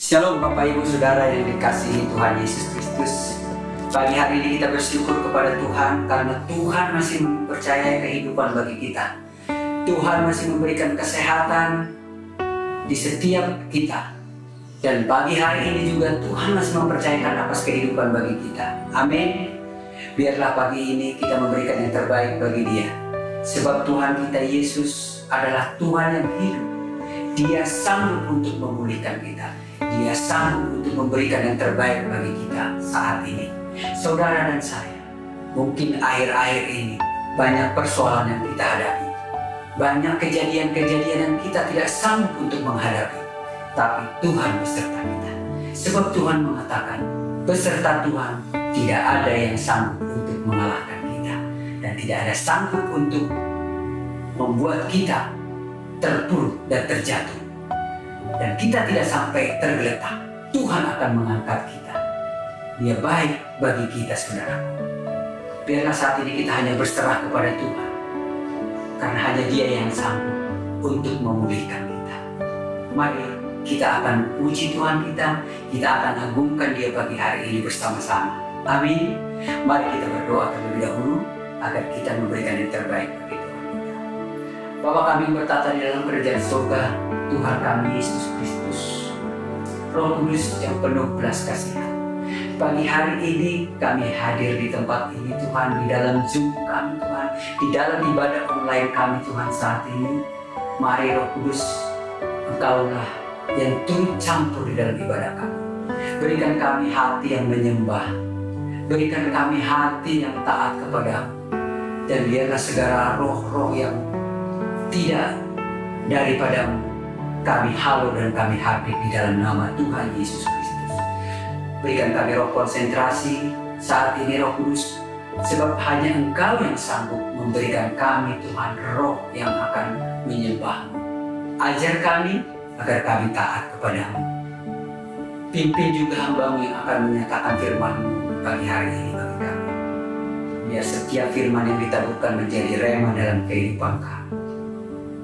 Shalom Bapak Ibu Saudara yang dikasihi Tuhan Yesus Kristus. Pagi hari ini kita bersyukur kepada Tuhan karena Tuhan masih mempercayai kehidupan bagi kita. Tuhan masih memberikan kesehatan di setiap kita. Dan pagi hari ini juga Tuhan masih mempercayakan atas kehidupan bagi kita. Amin. Biarlah pagi ini kita memberikan yang terbaik bagi Dia. Sebab Tuhan kita Yesus adalah Tuhan yang hidup. Dia sanggup untuk memulihkan kita. Dia sanggup untuk memberikan yang terbaik bagi kita saat ini. Saudara dan saya, mungkin akhir-akhir ini banyak persoalan yang kita hadapi. Banyak kejadian-kejadian yang kita tidak sanggup untuk menghadapi. Tapi Tuhan beserta kita. Sebab Tuhan mengatakan, beserta Tuhan tidak ada yang sanggup untuk mengalahkan kita. Dan tidak ada sanggup untuk membuat kita terpuruk dan terjatuh. Dan kita tidak sampai tergeletak. Tuhan akan mengangkat kita. Dia baik bagi kita, saudaraku. Biarlah saat ini kita hanya berserah kepada Tuhan. Karena hanya Dia yang sanggup untuk memulihkan kita. Mari kita akan puji Tuhan kita. Kita akan agungkan Dia pagi hari ini bersama-sama. Amin. Mari kita berdoa terlebih dahulu agar kita memberikan yang terbaik bagi Tuhan kita. Bapa kami bertata di dalam kerajaan surga, Tuhan kami Yesus Kristus, Roh Kudus yang penuh belas kasihan. Pagi hari ini kami hadir di tempat ini Tuhan, di dalam Zoom kami Tuhan, di dalam ibadah online kami Tuhan saat ini. Mari Roh Kudus, Engkaulah yang turut campur di dalam ibadah kami. Berikan kami hati yang menyembah, berikan kami hati yang taat kepadamu. Dan biarlah segala roh-roh yang tidak daripadamu kami halau dan kami habis di dalam nama Tuhan Yesus Kristus. Berikan kami roh konsentrasi saat ini Roh Kudus, sebab hanya Engkau yang sanggup memberikan kami Tuhan roh yang akan menyembah-Mu. Ajar kami agar kami taat kepadamu. Pimpin juga hamba-Mu yang akan menyatakan firman-Mu pagi hari ini bagi kami. Biar setiap firman yang ditaburkan menjadi rema dalam kehidupan kami.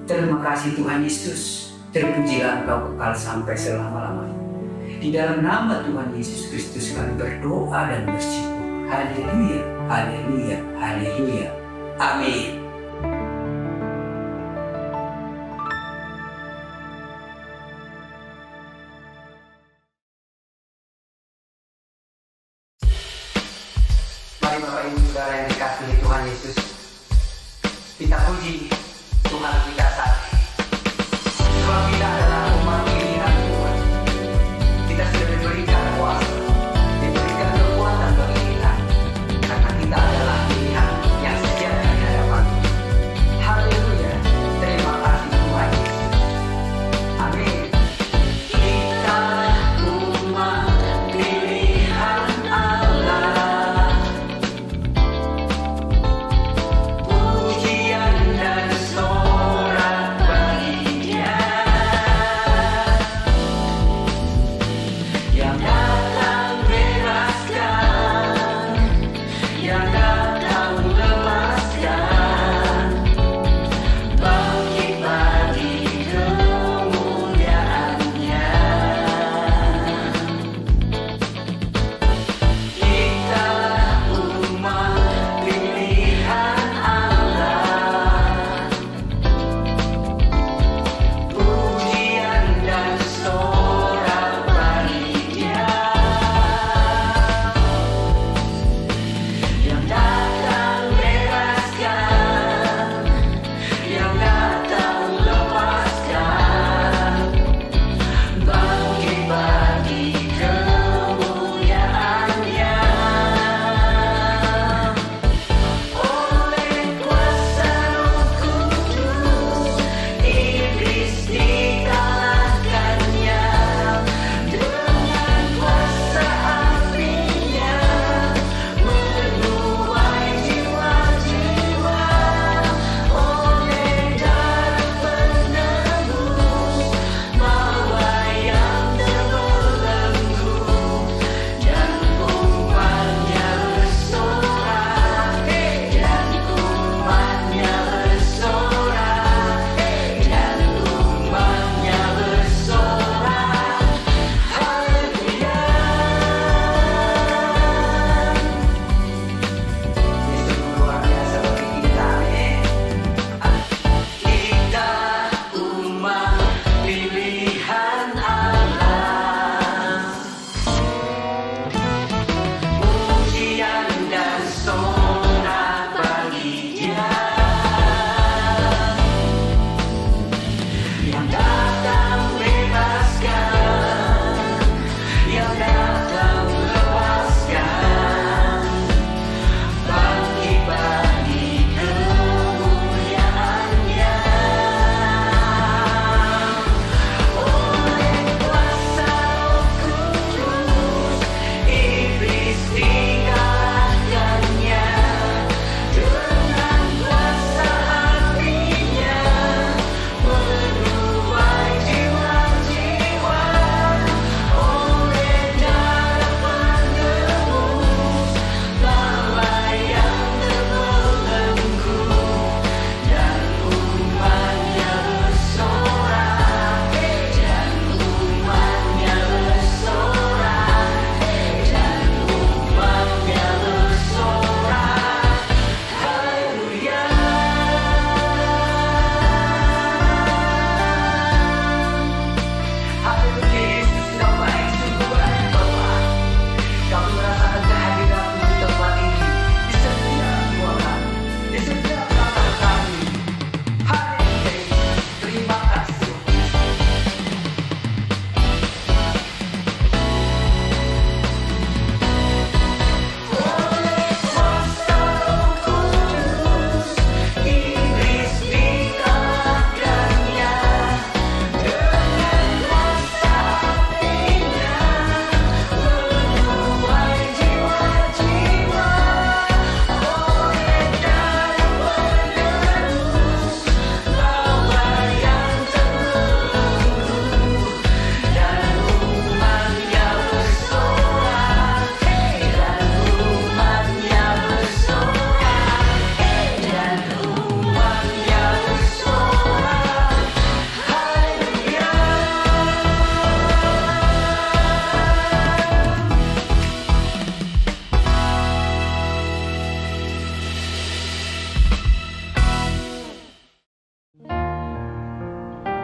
Terima kasih Tuhan Yesus. Terpujilah Engkau kekal sampai selama-lamanya. Di dalam nama Tuhan Yesus Kristus kami berdoa dan bersyukur. Haleluya, haleluya, haleluya. Amin. Mari Bapak Ibu Saudara yang dikasihi Tuhan Yesus, kita puji Tuhan kita saat ini. Sebab kita adalah umat pilihan Tuhan. Kita sudah diberikan kuasa, diberikan kekuatan bagi kita, karena kita adalah pilihan yang sejati di hadapan Tuhan. Haleluya, terima kasih Tuhan Yesus. Amin. Kita umat pilihan Allah. Pujian dan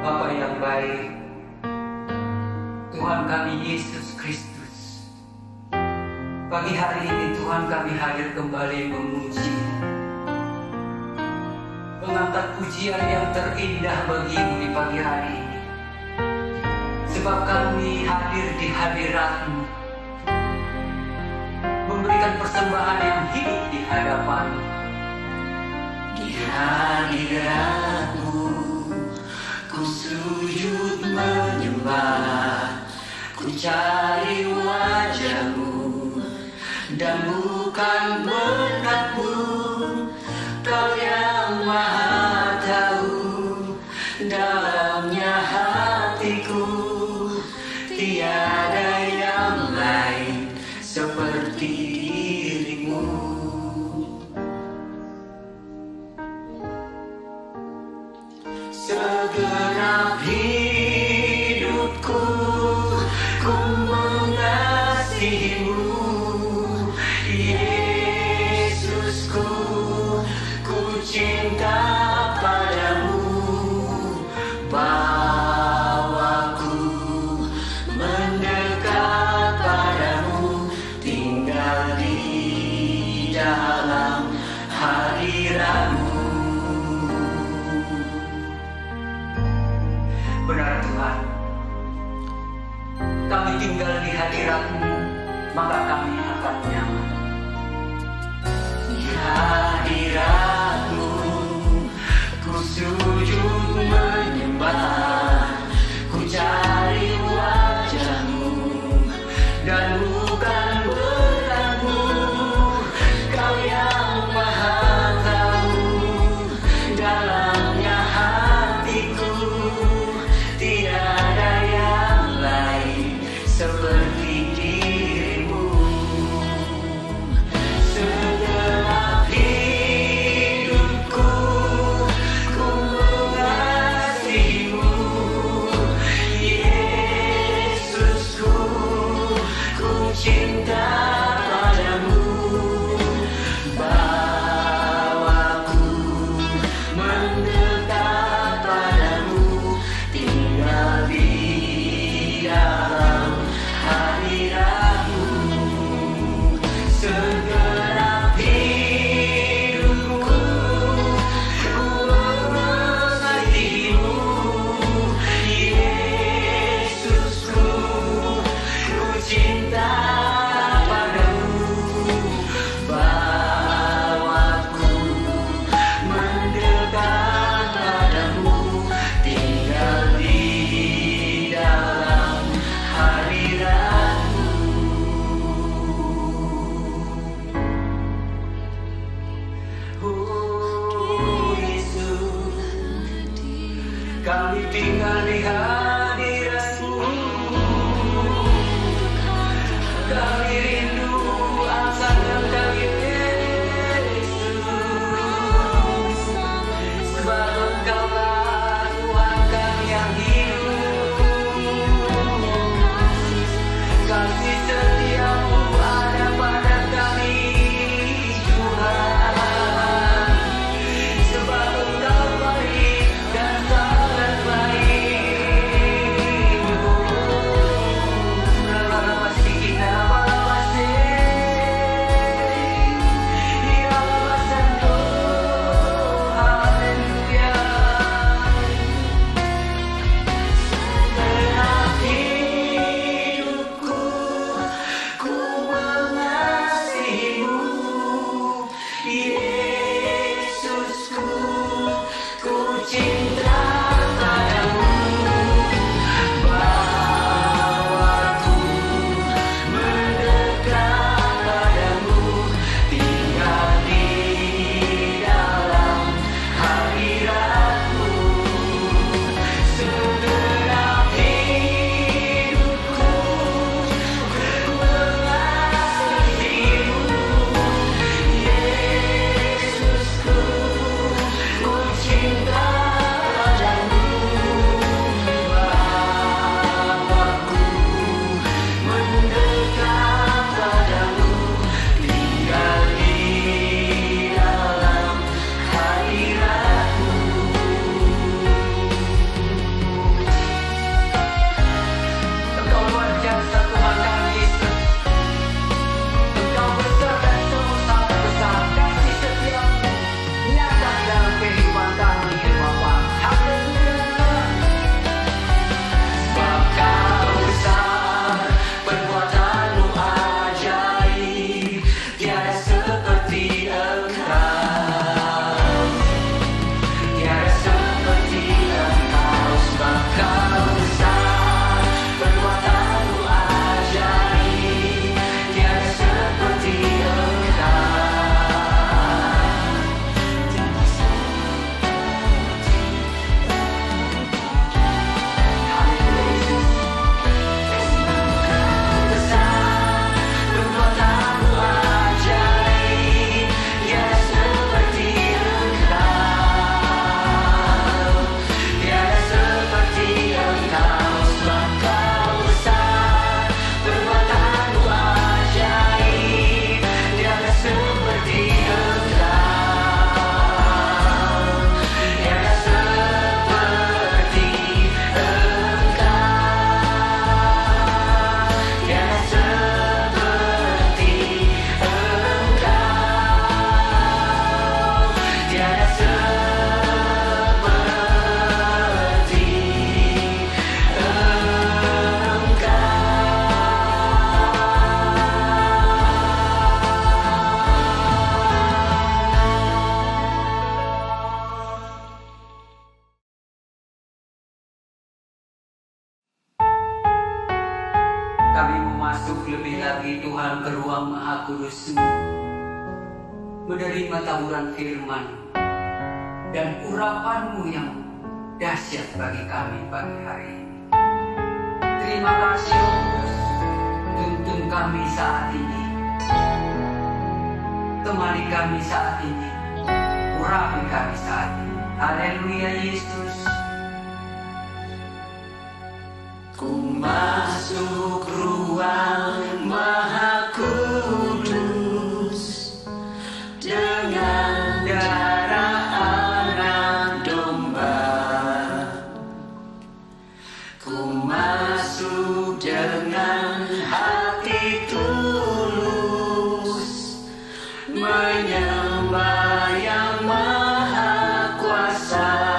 Bapa yang baik, Tuhan kami Yesus Kristus, pagi hari ini Tuhan kami hadir kembali memuji, mengangkat pujian yang terindah bagimu di pagi hari ini. Sebab kami hadir di hadirat-Mu, memberikan persembahan yang hidup di hadapan-Mu. Di hadirat-Mu ku sujud menyembah, ku cari wajah-Mu, dan bukan berkat-Mu. Kau yang maha tahu dalamnya hatiku, tiada yang lain seperti dirimu. Segenap hidupku ku mengasihimu, Yesusku, ku cinta padamu. Bawaku mendekat padamu, tinggal di dalam hadirat-Mu. Benar Tuhan, kami tinggal di hadirat-Mu, maka kami akan nyaman. Di hadirat-Mu ku sujud menyembah, ku cari wajah-Mu, dan bukan berkat-Mu. Kau yang maha tahu dalamnya hatiku, tiada yang lain seperti dirimu. Segenap hidupku ku mengasihimu, Yesusku, ku cinta padamu. Bawaku mendekat padamu, tinggal di dalam hadirat-Mu. Segenap hidupku ku mengasihimu, Yesusku, ku cinta padamu. Bawaku mendekat padamu, tinggal di dalam hadirat-Mu. Oh Yesus, kami tinggal di hadirat-Mu. Kami rindu akan Engkau Yesus, sebab Engkaulah Tuhan kami yang hidup. Kasih setia-Mu ada pada kami, Tuhan, sebab Engkau baik dan sangat baik. Lama-lama sedikit nama Kami masuk lebih lagi Tuhan ke ruang Maha Kudus, menerima taburan firman dan urapan-Mu yang dahsyat bagi kami pagi hari ini. Terima kasih Yesus, tuntun kami saat ini, temani kami saat ini, urapi kami saat ini. Haleluya Yesus. Ku masuk ruang Maha Kudus dengan darah anak domba. Ku masuk dengan hati tulus, menyembah Yang Maha Kuasa.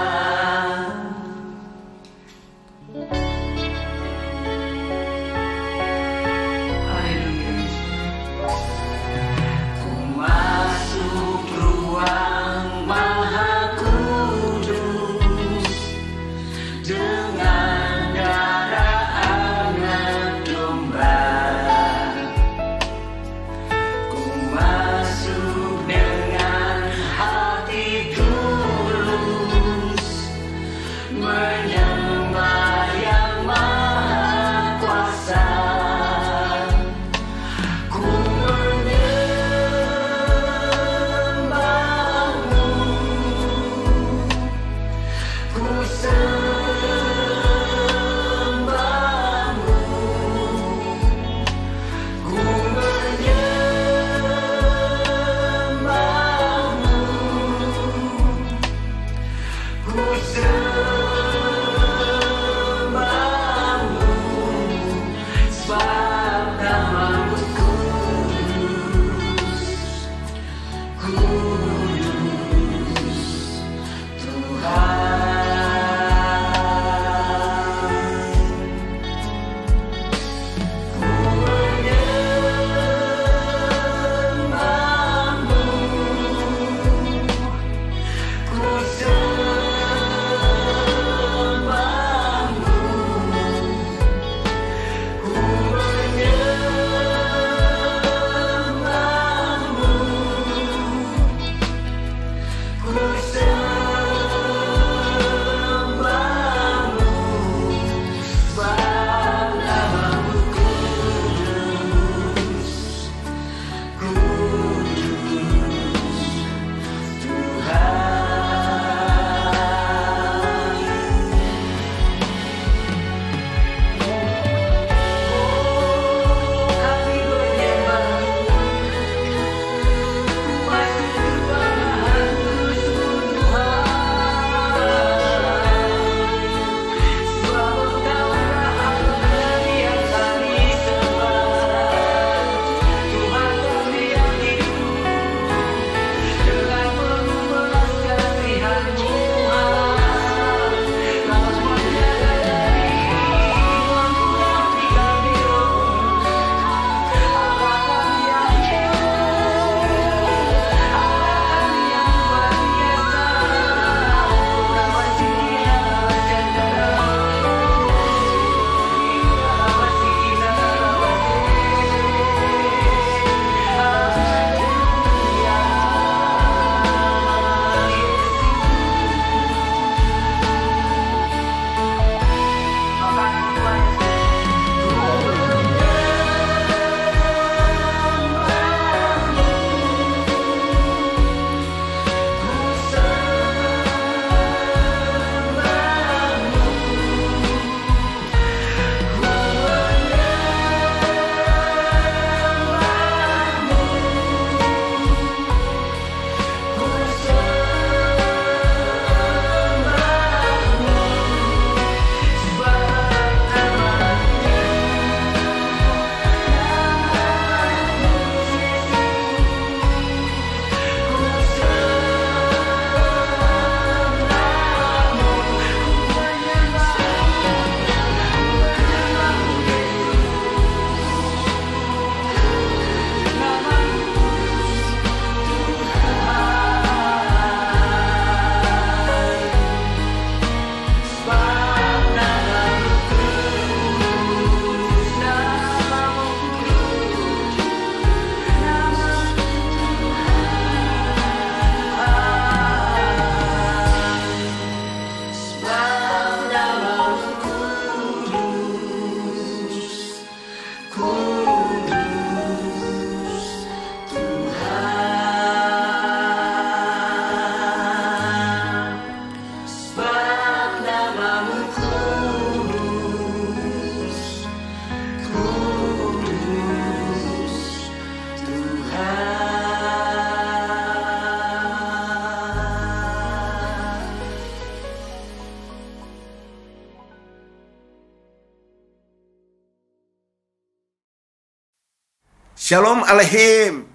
Shalom Aleichem.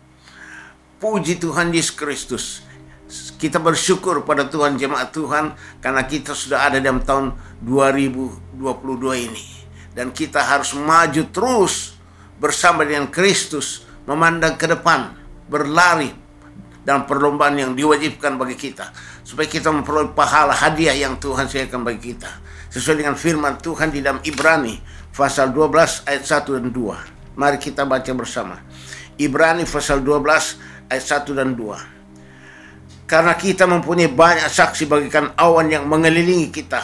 Puji Tuhan Yesus Kristus. Kita bersyukur pada Tuhan jemaat Tuhan karena kita sudah ada dalam tahun 2022 ini. Dan kita harus maju terus bersama dengan Kristus, memandang ke depan, berlari dalam perlombaan yang diwajibkan bagi kita, supaya kita memperoleh pahala hadiah yang Tuhan sediakan bagi kita. Sesuai dengan firman Tuhan di dalam Ibrani pasal 12 ayat 1 dan 2. Mari kita baca bersama. Ibrani pasal 12 ayat 1 dan 2. Karena kita mempunyai banyak saksi bagaikan awan yang mengelilingi kita,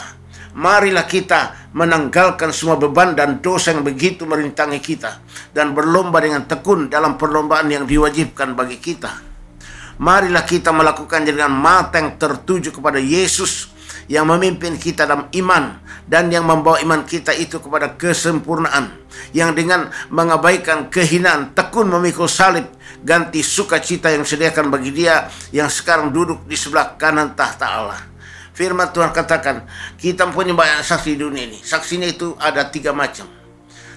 marilah kita menanggalkan semua beban dan dosa yang begitu merintangi kita, dan berlomba dengan tekun dalam perlombaan yang diwajibkan bagi kita. Marilah kita melakukan dengan mata yang tertuju kepada Yesus yang memimpin kita dalam iman dan yang membawa iman kita itu kepada kesempurnaan, yang dengan mengabaikan kehinaan tekun memikul salib, ganti sukacita yang disediakan bagi Dia yang sekarang duduk di sebelah kanan tahta Allah. Firman Tuhan katakan, kita punya banyak saksi di dunia ini. Saksinya itu ada 3 macam.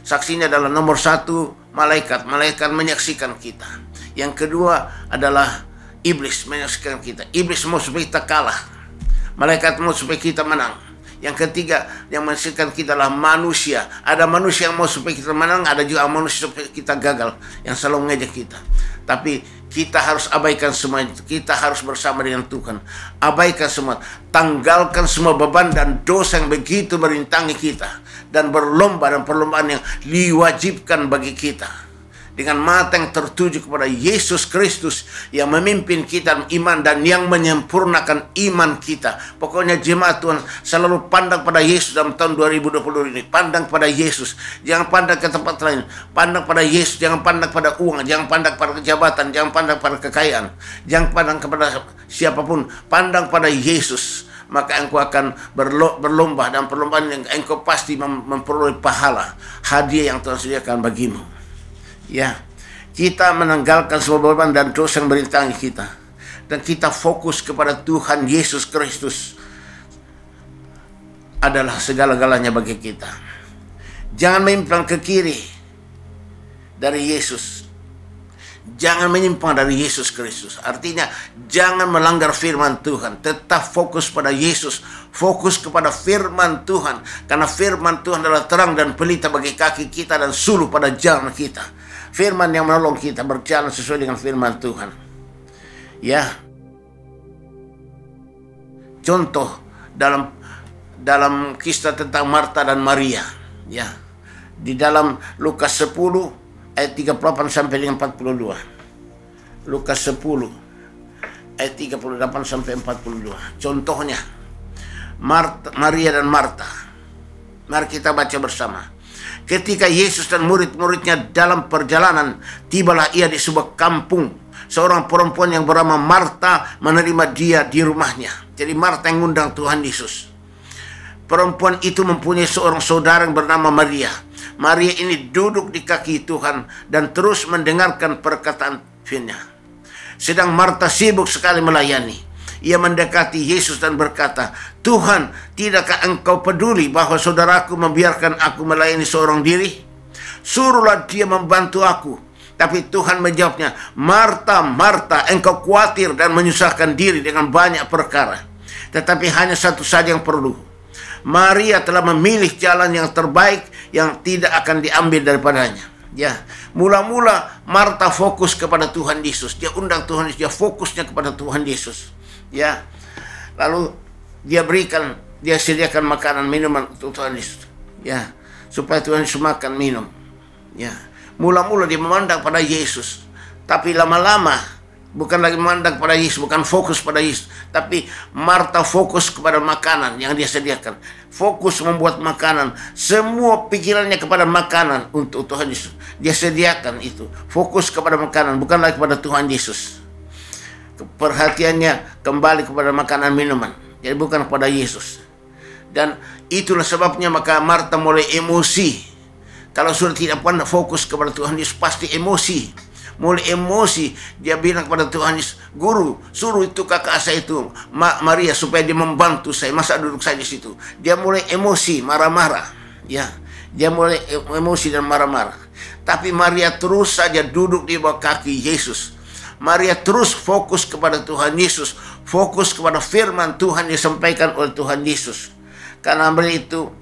Saksinya adalah nomor 1, malaikat. Malaikat menyaksikan kita. Yang kedua adalah iblis menyaksikan kita. Iblis mau supaya kita kalah. Malaikat mau supaya kita menang. Yang ketiga yang menyaksikan kita adalah manusia. Ada manusia yang mau supaya kita menang, ada juga manusia supaya kita gagal, yang selalu mengejek kita. Tapi kita harus abaikan semua itu. Kita harus bersama dengan Tuhan. Abaikan semua. Tanggalkan semua beban dan dosa yang begitu merintangi kita. Dan berlomba dan perlombaan yang diwajibkan bagi kita. Dengan mata yang tertuju kepada Yesus Kristus yang memimpin kita dalam iman dan yang menyempurnakan iman kita. Pokoknya jemaat Tuhan selalu pandang pada Yesus dalam tahun 2020 ini. Pandang pada Yesus. Jangan pandang ke tempat lain. Pandang pada Yesus. Jangan pandang pada uang. Jangan pandang pada kejabatan. Jangan pandang pada kekayaan. Jangan pandang kepada siapapun. Pandang pada Yesus. Maka engkau akan berlomba dalam perlombaan yang engkau pasti memperoleh pahala. Hadiah yang Tuhan sediakan bagimu. Ya, kita menanggalkan semua beban dan dosa yang merintangi kita, dan kita fokus kepada Tuhan Yesus Kristus adalah segala-galanya bagi kita. Jangan menyimpang ke kiri dari Yesus. Jangan menyimpang dari Yesus Kristus. Artinya jangan melanggar firman Tuhan. Tetap fokus pada Yesus. Fokus kepada firman Tuhan. Karena firman Tuhan adalah terang dan pelita bagi kaki kita dan suluh pada jalan kita. Firman yang menolong kita berjalan sesuai dengan firman Tuhan. Ya. Contoh dalam kisah tentang Marta dan Maria. Ya. Di dalam Lukas 10 ayat 38 sampai dengan 42. Lukas 10 ayat 38 sampai 42. Contohnya Maria dan Marta. Mari kita baca bersama. Ketika Yesus dan murid-muridnya dalam perjalanan, tibalah ia di sebuah kampung. Seorang perempuan yang bernama Marta menerima dia di rumahnya. Jadi Marta yang ngundang Tuhan Yesus. Perempuan itu mempunyai seorang saudara yang bernama Maria. Maria ini duduk di kaki Tuhan dan terus mendengarkan perkataan firman-Nya. Sedang Marta sibuk sekali melayani. Ia mendekati Yesus dan berkata, Tuhan, tidakkah engkau peduli bahwa saudaraku membiarkan aku melayani seorang diri? Suruhlah dia membantu aku. Tapi Tuhan menjawabnya, Marta, Marta, engkau khawatir dan menyusahkan diri dengan banyak perkara. Tetapi hanya satu saja yang perlu. Maria telah memilih jalan yang terbaik yang tidak akan diambil daripadanya. Ya, mula-mula Marta fokus kepada Tuhan Yesus. Dia undang Tuhan Yesus, dia fokusnya kepada Tuhan Yesus. Ya, lalu dia sediakan makanan minuman untuk Tuhan Yesus. Ya, supaya Tuhan Yesus makan minum. Ya, mula-mula dia memandang pada Yesus, tapi lama-lama bukan lagi memandang pada Yesus, bukan fokus pada Yesus, tapi Marta fokus kepada makanan yang dia sediakan. Fokus membuat makanan, semua pikirannya kepada makanan untuk Tuhan Yesus. Dia sediakan itu, fokus kepada makanan, bukan lagi kepada Tuhan Yesus. Perhatiannya kembali kepada makanan minuman, jadi bukan kepada Yesus. Dan itulah sebabnya maka Marta mulai emosi. Kalau sudah tidak pernah fokus kepada Tuhan Yesus, pasti emosi. Mulai emosi, dia bilang kepada Tuhan Yesus, Guru, suruh itu kakak saya itu, Maria, supaya dia membantu saya, masa duduk saya di situ. Dia mulai emosi, marah-marah. Ya, dia mulai emosi dan marah-marah. Tapi Maria terus saja duduk di bawah kaki Yesus. Maria terus fokus kepada Tuhan Yesus, fokus kepada firman Tuhan yang disampaikan oleh Tuhan Yesus. Karena Maria itu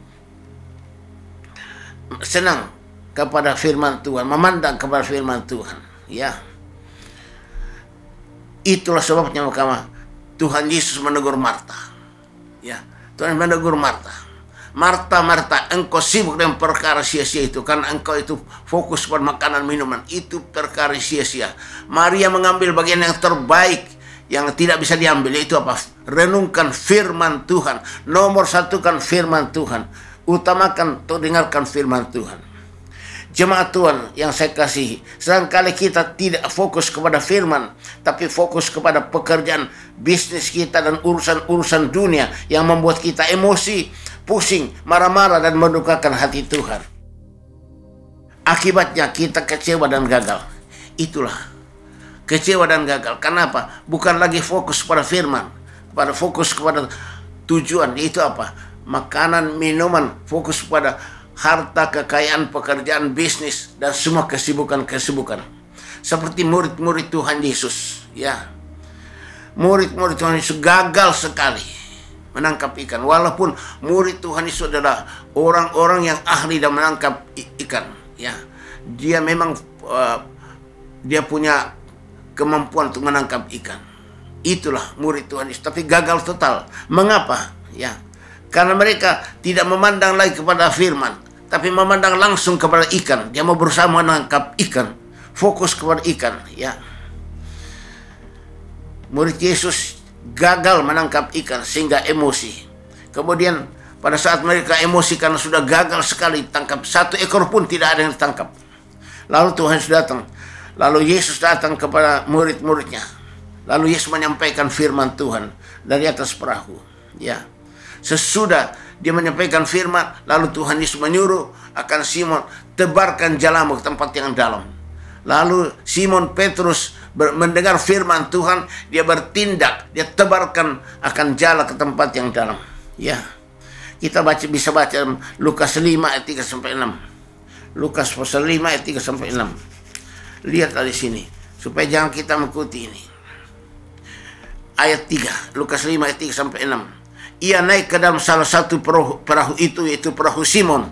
senang kepada firman Tuhan, memandang kepada firman Tuhan. Ya, itulah sebabnya maka Tuhan Yesus menegur Marta. Ya, Tuhan menegur Marta. Marta, Marta, engkau sibuk dengan perkara sia-sia itu, karena engkau itu fokus pada makanan minuman, itu perkara sia-sia. Maria mengambil bagian yang terbaik yang tidak bisa diambil, yaitu apa? Renungkan firman Tuhan. Nomor satukan firman Tuhan. Utamakan untuk dengarkan firman Tuhan. Jemaat Tuhan yang saya kasihi, seringkali kita tidak fokus kepada firman, tapi fokus kepada pekerjaan, bisnis kita, dan urusan-urusan dunia yang membuat kita emosi, pusing, marah-marah, dan mendukakan hati Tuhan. Akibatnya kita kecewa dan gagal. Itulah kecewa dan gagal. Kenapa? Bukan lagi fokus pada firman, pada fokus kepada tujuan, yaitu apa? Makanan, minuman, fokus pada harta, kekayaan, pekerjaan, bisnis, dan semua kesibukan-kesibukan. Seperti murid-murid Tuhan Yesus, ya. Murid-murid Tuhan Yesus gagal sekali menangkap ikan. Walaupun murid Tuhan Yesus adalah orang-orang yang ahli dalam menangkap ikan, ya. Dia memang dia punya kemampuan untuk menangkap ikan. Itulah murid Tuhan Yesus, tapi gagal total. Mengapa? Ya. Karena mereka tidak memandang lagi kepada firman, tapi memandang langsung kepada ikan. Dia mau berusaha menangkap ikan, fokus kepada ikan. Ya, murid Yesus gagal menangkap ikan sehingga emosi. Kemudian pada saat mereka emosi karena sudah gagal sekali tangkap, satu ekor pun tidak ada yang ditangkap. Lalu Tuhan Yesus datang. Lalu Yesus datang kepada murid-muridnya. Lalu Yesus menyampaikan firman Tuhan dari atas perahu. Ya. Sesudah dia menyampaikan firman, lalu Tuhan Yesus menyuruh akan Simon, tebarkan jalamu ke tempat yang dalam. Lalu Simon Petrus mendengar firman Tuhan, dia bertindak, dia tebarkan akan jala ke tempat yang dalam. Ya, kita bisa baca Lukas 5 ayat 3 sampai 6. Lukas pasal 5 ayat 3 sampai 6. Lihat dari sini supaya jangan kita mengikuti ini. Ayat 3, Lukas 5 ayat 3 sampai 6. Ia naik ke dalam salah satu perahu itu, yaitu perahu Simon,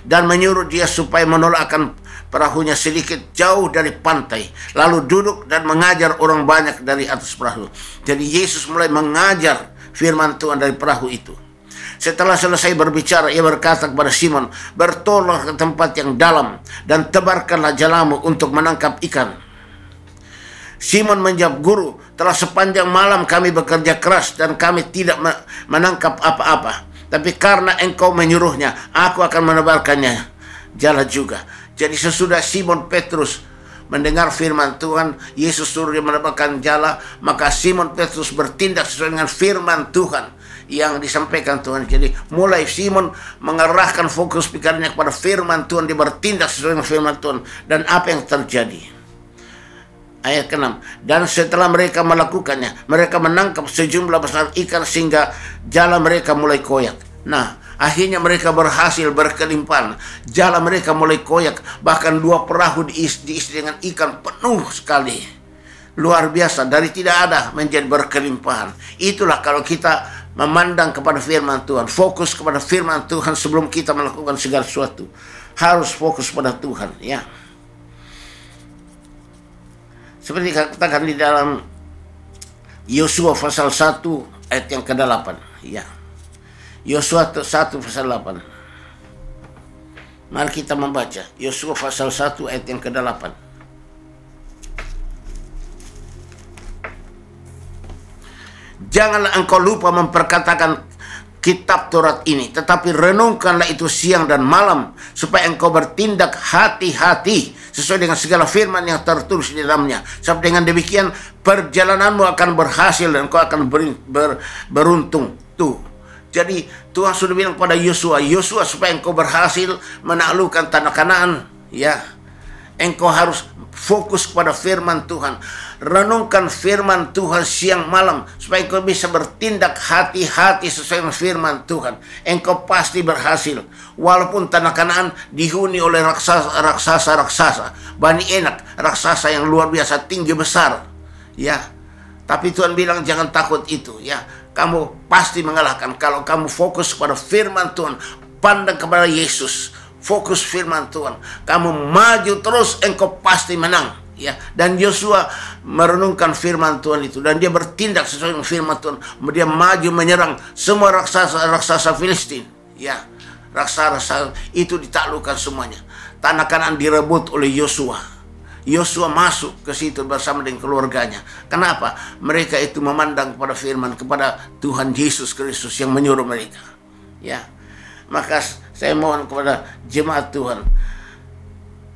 dan menyuruh dia supaya menolakkan perahunya sedikit jauh dari pantai, lalu duduk dan mengajar orang banyak dari atas perahu. Jadi Yesus mulai mengajar firman Tuhan dari perahu itu. Setelah selesai berbicara, ia berkata kepada Simon, bertolaklah ke tempat yang dalam dan tebarkanlah jalamu untuk menangkap ikan. Simon menjawab, Guru, telah sepanjang malam kami bekerja keras dan kami tidak menangkap apa-apa. Tapi karena engkau menyuruhnya, aku akan menebarkannya jala juga. Jadi sesudah Simon Petrus mendengar firman Tuhan, Yesus suruh dia menebarkan jala, maka Simon Petrus bertindak sesuai dengan firman Tuhan yang disampaikan Tuhan. Jadi mulai Simon mengarahkan fokus pikirannya kepada firman Tuhan, dia bertindak sesuai dengan firman Tuhan. Dan apa yang terjadi? Ayat ke-6, dan setelah mereka melakukannya, mereka menangkap sejumlah besar ikan sehingga jala mereka mulai koyak. Nah, akhirnya mereka berhasil berkelimpahan. Jala mereka mulai koyak, bahkan 2 perahu diisi dengan ikan penuh sekali. Luar biasa, dari tidak ada menjadi berkelimpahan. Itulah kalau kita memandang kepada firman Tuhan, fokus kepada firman Tuhan sebelum kita melakukan segala sesuatu. Harus fokus pada Tuhan, ya. Seperti katakan di dalam Yosua pasal 1 ayat yang ke-8. Ya. Yosua 1 pasal 8. Mari kita membaca Yosua pasal 1 ayat yang ke-8. Janganlah engkau lupa memperkatakan kitab Taurat ini, tetapi renungkanlah itu siang dan malam, supaya engkau bertindak hati-hati sesuai dengan segala firman yang tertulis di dalamnya. Sebab dengan demikian perjalananmu akan berhasil dan engkau akan beruntung. Tuh. Jadi Tuhan sudah bilang pada Yosua, supaya engkau berhasil menaklukkan tanah Kanaan, ya, engkau harus fokus kepada firman Tuhan. renungkan firman Tuhan siang malam supaya engkau bisa bertindak hati-hati sesuai dengan firman Tuhan. Engkau pasti berhasil. Walaupun tanah Kanaan dihuni oleh raksasa-raksasa, Bani Enak, raksasa yang luar biasa tinggi besar, ya. Tapi Tuhan bilang jangan takut itu, ya. Kamu pasti mengalahkan kalau kamu fokus pada firman Tuhan, pandang kepada Yesus, fokus firman Tuhan. Kamu maju terus, engkau pasti menang. Ya, dan Yosua merenungkan firman Tuhan itu dan dia bertindak sesuai dengan firman Tuhan. Dia maju menyerang semua raksasa Filistin. Ya, raksasa itu ditaklukkan semuanya. Tanah Kanaan direbut oleh Yosua. Yosua masuk ke situ bersama dengan keluarganya. Kenapa? Mereka itu memandang kepada firman, kepada Tuhan Yesus Kristus yang menyuruh mereka. Ya, maka saya mohon kepada jemaat Tuhan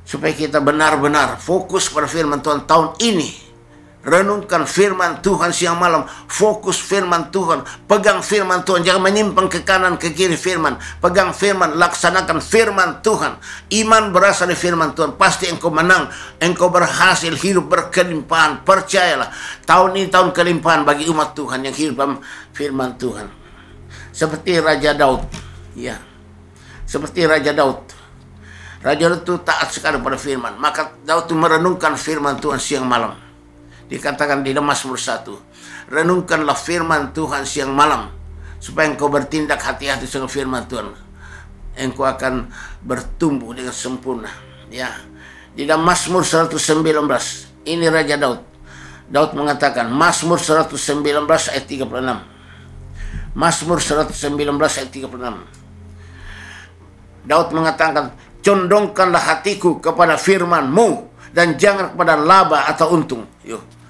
supaya kita benar-benar fokus pada firman Tuhan tahun ini. Renungkan firman Tuhan siang malam. Fokus firman Tuhan. Pegang firman Tuhan. Jangan menyimpang ke kanan ke kiri firman. Pegang firman. Laksanakan firman Tuhan. Iman berasal dari firman Tuhan. Pasti engkau menang. Engkau berhasil hidup berkelimpahan. Percayalah. Tahun ini tahun kelimpahan bagi umat Tuhan yang hidup dalam firman Tuhan. Seperti Raja Daud. Ya. Seperti Raja Daud. Raja Daud itu taat sekali pada firman. Maka Daud itu merenungkan firman Tuhan siang malam. Dikatakan di Mazmur 1. Renungkanlah firman Tuhan siang malam. Supaya engkau bertindak hati-hati dengan firman Tuhan. Engkau akan bertumbuh dengan sempurna. Ya. Di dalam Mazmur 119. Ini Raja Daud. Daud mengatakan. Mazmur 119 ayat 36. Mazmur 119 ayat 36. Daud mengatakan, condongkanlah hatiku kepada firman-Mu dan jangan kepada laba atau untung. Yuk.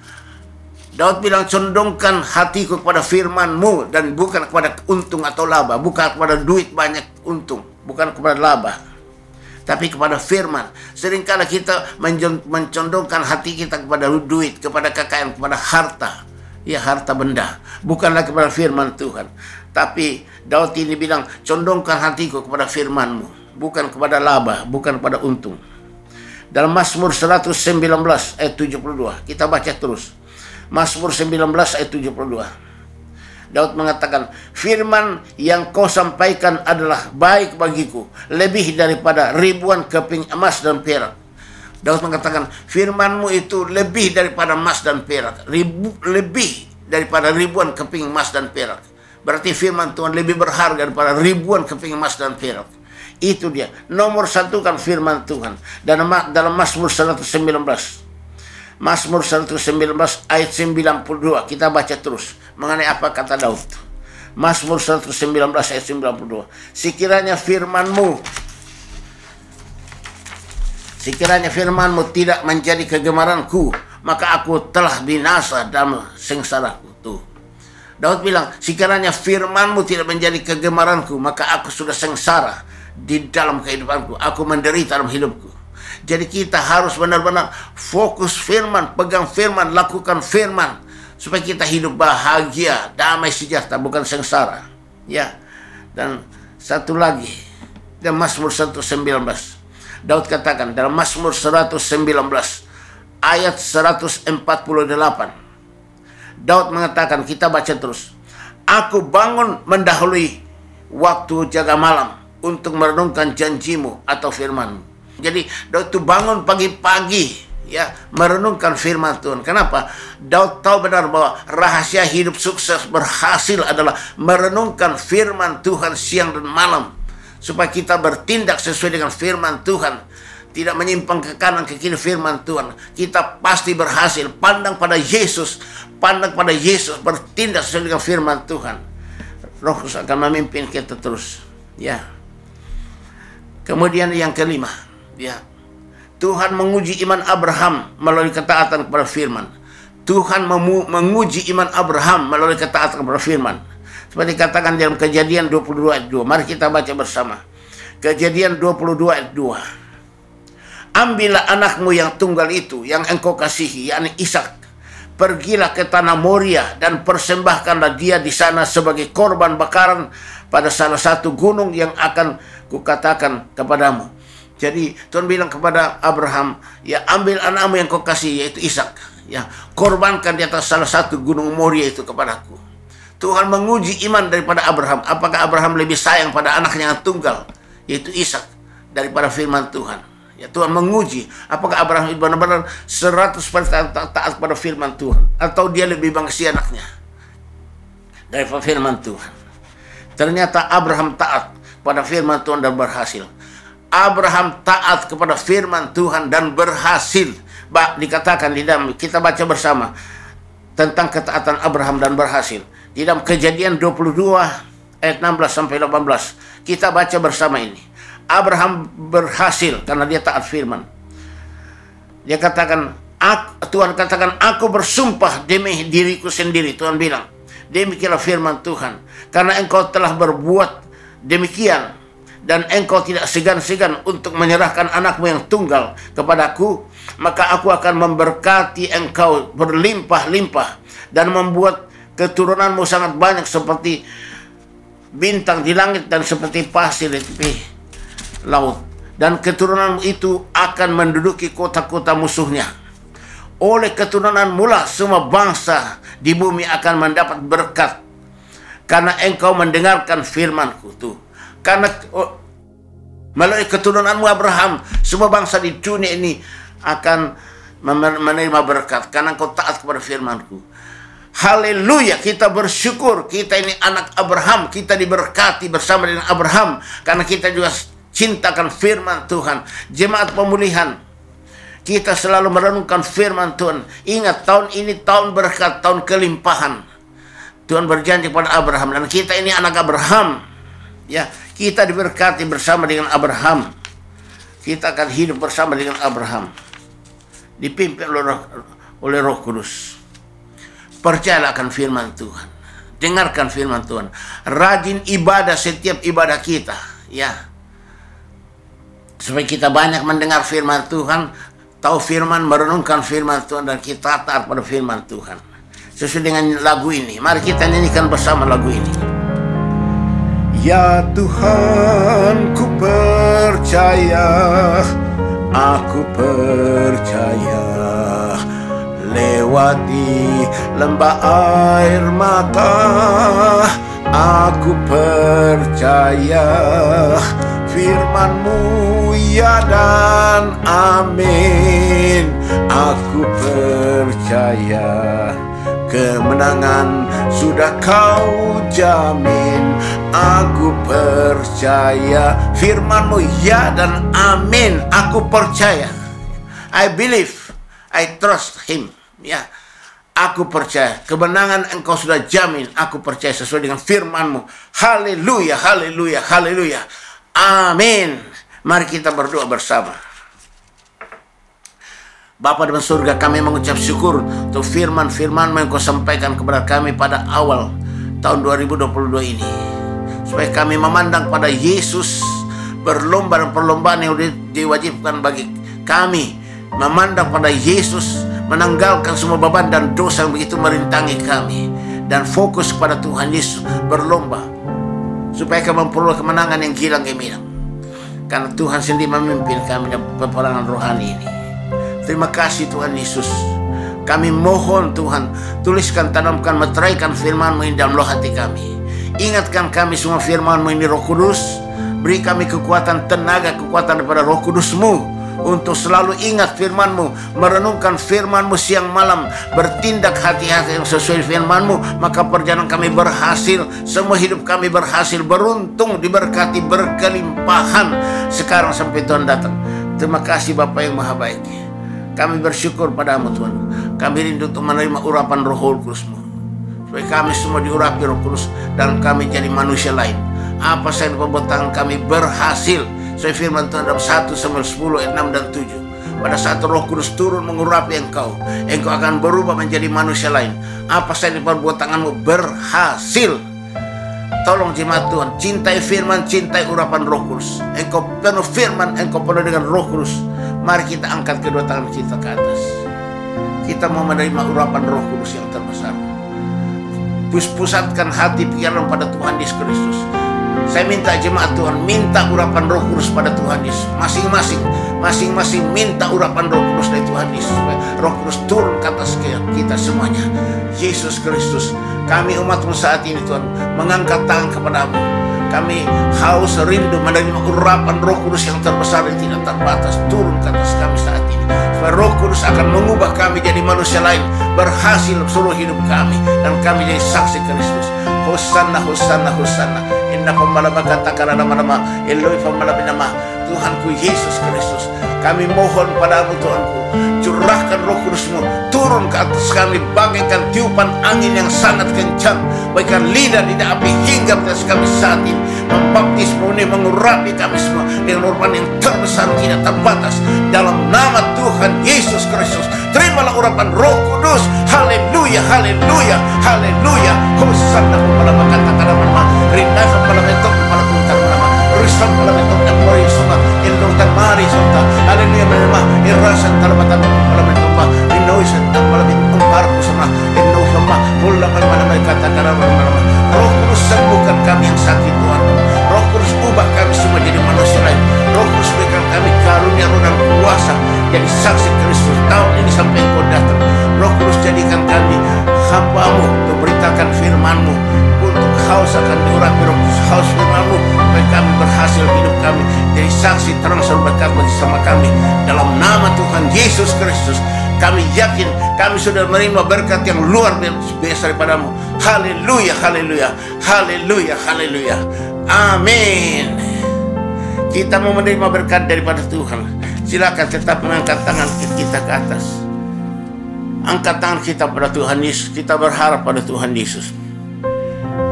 Daud bilang condongkan hatiku kepada firman-Mu dan bukan kepada untung atau laba, bukan kepada duit banyak untung, bukan kepada laba, tapi kepada firman. Seringkali kita mencondongkan hati kita kepada duit, kepada kekayaan, kepada harta, ya harta benda, bukanlah kepada firman Tuhan. Tapi Daud ini bilang condongkan hatiku kepada firman-Mu, bukan kepada laba, bukan kepada untung. Dalam Mazmur 119 ayat 72, kita baca terus. Mazmur 19 ayat 72. Daud mengatakan, firman yang kau sampaikan adalah baik bagiku, lebih daripada ribuan keping emas dan perak. Daud mengatakan, firman-Mu itu lebih daripada emas dan perak. Lebih daripada ribuan keping emas dan perak. Berarti firman Tuhan lebih berharga daripada ribuan keping emas dan perak. Itu dia. Nomor satu kan firman Tuhan. Dalam Mazmur 119. Mazmur 119 ayat 92. Kita baca terus. Mengenai apa kata Daud. Mazmur 119 ayat 92. Sekiranya firman-Mu tidak menjadi kegemaranku, maka aku telah binasa dalam sengsaraku. Tuh. Daud bilang, sekiranya firman-Mu tidak menjadi kegemaranku, maka aku sudah sengsara di dalam kehidupanku, aku menderita dalam hidupku. Jadi kita harus benar-benar fokus firman, pegang firman, lakukan firman, supaya kita hidup bahagia, damai sejahtera, bukan sengsara. Ya. Dan satu lagi, dalam Mazmur 119, Daud katakan dalam Mazmur 119 ayat 148, Daud mengatakan, kita baca terus, aku bangun mendahului waktu jaga malam untuk merenungkan janji-Mu atau firman-Mu. Jadi Daud itu bangun pagi-pagi, ya, merenungkan firman Tuhan. Kenapa? Daud tahu benar bahwa rahasia hidup sukses berhasil adalah merenungkan firman Tuhan siang dan malam, supaya kita bertindak sesuai dengan firman Tuhan, tidak menyimpang ke kanan ke kiri firman Tuhan. Kita pasti berhasil. Pandang pada Yesus, bertindak sesuai dengan firman Tuhan. Roh Kudus akan memimpin kita terus, ya. Kemudian yang kelima, ya, Tuhan menguji iman Abraham melalui ketaatan kepada firman. Tuhan menguji iman Abraham melalui ketaatan kepada firman. Seperti dikatakan dalam Kejadian 22 ayat 2. Mari kita baca bersama. Kejadian 22 ayat 2. Ambillah anakmu yang tunggal itu, yang engkau kasihi, yakni Ishak. Pergilah ke tanah Moria dan persembahkanlah dia di sana sebagai korban bakaran pada salah satu gunung yang akan kukatakan kepadamu. Jadi Tuhan bilang kepada Abraham, ya ambil anakmu yang kau kasih, yaitu Ishak, ya korbankan di atas salah satu gunung Moria itu kepadaku. Tuhan menguji iman daripada Abraham. Apakah Abraham lebih sayang pada anaknya yang tunggal, yaitu Ishak, daripada firman Tuhan? Ya, Tuhan menguji apakah Abraham benar-benar 100% taat pada firman Tuhan, atau dia lebih bangsi anaknya daripada firman Tuhan. Ternyata Abraham taat pada firman Tuhan dan berhasil. Abraham taat kepada firman Tuhan dan berhasil. Dikatakan di dalam, kita baca bersama tentang ketaatan Abraham dan berhasil. Di dalam Kejadian 22 ayat 16 sampai 18. Kita baca bersama ini. Abraham berhasil karena dia taat firman. Dia katakan, Tuhan katakan, aku bersumpah demi diriku sendiri. Tuhan bilang, demikianlah firman Tuhan. Karena engkau telah berbuat demikian, dan engkau tidak segan-segan untuk menyerahkan anakmu yang tunggal kepadaku, maka aku akan memberkati engkau berlimpah-limpah dan membuat keturunanmu sangat banyak seperti bintang di langit dan seperti pasir di tepi laut. Dan keturunanmu itu akan menduduki kota-kota musuhnya. Oleh keturunanmu lah semua bangsa di bumi akan mendapat berkat, karena engkau mendengarkan firmanku. Tuh, karena melalui keturunanmu Abraham, semua bangsa di dunia ini akan menerima berkat, karena engkau taat kepada firmanku. Haleluya, kita bersyukur kita ini anak Abraham, kita diberkati bersama dengan Abraham, karena kita juga cintakan firman Tuhan. Jemaat pemulihan, kita selalu merenungkan firman Tuhan. Ingat, tahun ini tahun berkat, tahun kelimpahan. Tuhan berjanji kepada Abraham, dan kita ini anak Abraham. Ya, kita diberkati bersama dengan Abraham. Kita akan hidup bersama dengan Abraham, dipimpin oleh Roh Kudus. Percayalah akan firman Tuhan. Dengarkan firman Tuhan. Rajin ibadah setiap ibadah kita, ya. Supaya kita banyak mendengar firman Tuhan, tahu firman, merenungkan firman Tuhan, dan kita taat pada firman Tuhan. Sesuai dengan lagu ini, mari kita nyanyikan bersama lagu ini. Ya Tuhan, ku percaya, aku percaya, lewati lembah air mata, aku percaya, firman-Mu ya dan amin. Aku percaya, kemenangan sudah Kau jamin. Aku percaya, firman-Mu ya dan amin. Aku percaya, I believe, I trust Him. Ya, aku percaya, kemenangan Engkau sudah jamin. Aku percaya sesuai dengan firman-Mu. Haleluya, haleluya, haleluya. Amin. Mari kita berdoa bersama. Bapa di surga, kami mengucap syukur untuk firman-firman-Mu yang Kau sampaikan kepada kami pada awal tahun 2022 ini. Supaya kami memandang pada Yesus, berlomba dan perlombaan yang diwajibkan bagi kami. Memandang pada Yesus, menanggalkan semua beban dan dosa yang begitu merintangi kami, dan fokus kepada Tuhan Yesus, berlomba supaya kami memperoleh kemenangan yang gilang gemilang, karena Tuhan sendiri memimpin kami dalam peperangan rohani ini. Terima kasih Tuhan Yesus. Kami mohon Tuhan, tuliskan, tanamkan, meteraikan firman-Mu ini dalam loh hati kami. Ingatkan kami semua firman-Mu ini, Roh Kudus. Beri kami kekuatan, tenaga, kekuatan daripada Roh Kudus-Mu untuk selalu ingat firman-Mu, merenungkan firman-Mu siang malam, bertindak hati-hati yang sesuai firman-Mu, maka perjalanan kami berhasil, semua hidup kami berhasil, beruntung, diberkati, berkelimpahan sekarang sampai Tuhan datang. Terima kasih Bapa yang Maha Baik. Kami bersyukur padamu Tuhan. Kami rindu untuk menerima urapan Roh Kudus-Mu, supaya kami semua diurapi Roh Kudus dan kami jadi manusia lain. Apa saja perbuatan tangan kami berhasil. Saya firman Tuhan dalam 1 Samuel 10 ayat 6 dan 7. Pada saat Roh Kudus turun mengurapi engkau, engkau akan berubah menjadi manusia lain. Apa saja perbuatan tanganmu berhasil. Tolong jemaat Tuhan, cintai firman, cintai urapan Roh Kudus. Engkau penuh firman, engkau penuh dengan Roh Kudus. Mari kita angkat kedua tangan kita ke atas. Kita mau menerima urapan Roh Kudus yang terbesar. Pusatkan hati pikiran pada Tuhan Yesus Kristus. Saya minta jemaat Tuhan, minta urapan Roh Kudus pada Tuhan Yesus. Masing-masing minta urapan Roh Kudus dari Tuhan Yesus. Supaya Roh Kudus turun ke atas kita semuanya. Yesus Kristus, kami umat-Mu saat ini Tuhan, mengangkat tangan kepadamu. Kami haus rindu menerima urapan Roh Kudus yang terbesar dan tidak terbatas turun ke atas kami saat ini. Supaya Roh Kudus akan mengubah kami jadi manusia lain, berhasil seluruh hidup kami, dan kami jadi saksi Kristus. Hosanna, Hosanna, Hosanna. Inna pembalaba katakan nama-nama Eloi pembalaba nama Tuhanku Yesus Kristus. Kami mohon padamu Tuhanku, curahkan Roh Kudus-Mu turun ke atas kami, bagaikan tiupan angin yang sangat kencang, bagaikan lidah api hingga atas kami saat ini, membaptis, mengurapi kami semua dengan urapan yang terbesar tidak terbatas dalam nama Tuhan Yesus Kristus. Terimalah urapan Roh Kudus. Haleluya, haleluya, haleluya. Hosanna pembalaba katakan nama Rinda pembalaba mentok kepala kuntar nama Rusam pembalaba mentok dan mori soma Elong dan mari sota. Haleluya nama Irasan talabatan pembalaba mentok Rinoi santan pembalaba mentok parku sama Endo sama Mula pembalaba katakan nama Roh Kudus sembuhkan kami yang sakit Tuhan. Roh Kudus ubah kami semua jadi manusia lain. Roh Kudus berikan kami karunia roh dan kuasa jadi saksi Kristus tahun ini sampai Engkau datang. Roh Kudus jadikan kami hamba-Mu untuk beritakan firman-Mu, untuk haus akan diurapi Roh Kudus, haus firman-Mu, supaya kami berhasil hidup kami jadi saksi terang berkat bagi sama kami. Dalam nama Tuhan Yesus Kristus kami yakin kami sudah menerima berkat yang luar biasa daripada-Mu. Haleluya, haleluya, haleluya, haleluya. Amin. Kita mau menerima berkat daripada Tuhan. Silakan tetap mengangkat tangan kita ke atas. Angkat tangan kita pada Tuhan Yesus. Kita berharap pada Tuhan Yesus.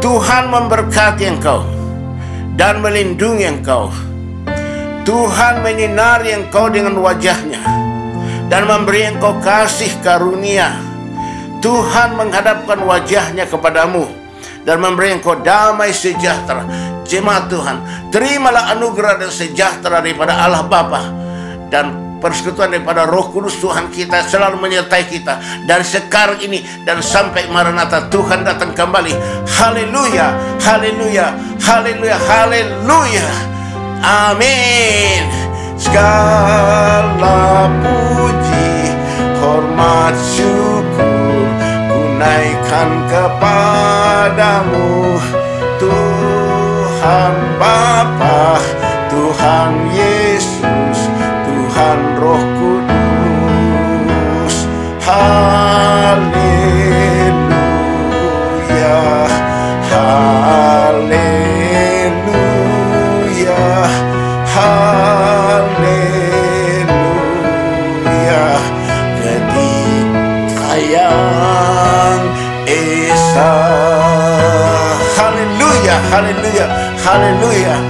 Tuhan memberkati engkau dan melindungi engkau. Tuhan menyinari engkau dengan wajahnya dan memberi engkau kasih karunia. Tuhan menghadapkan wajahnya kepadamu dan memberi engkau damai sejahtera. Jemaat Tuhan, terimalah anugerah dan sejahtera daripada Allah Bapa dan persekutuan daripada Roh Kudus. Tuhan kita selalu menyertai kita dari sekarang ini dan sampai Maranatha Tuhan datang kembali. Haleluya, haleluya, haleluya, haleluya. Amin. Segala puji, hormat, syukur ku naikkan kepadamu, Tuhan Bapa, Tuhan Yesus, Tuhan Roh Kudus. Haleluya, haleluya, haleluya. Ketika yang esa, haleluya, haleluya, haleluya.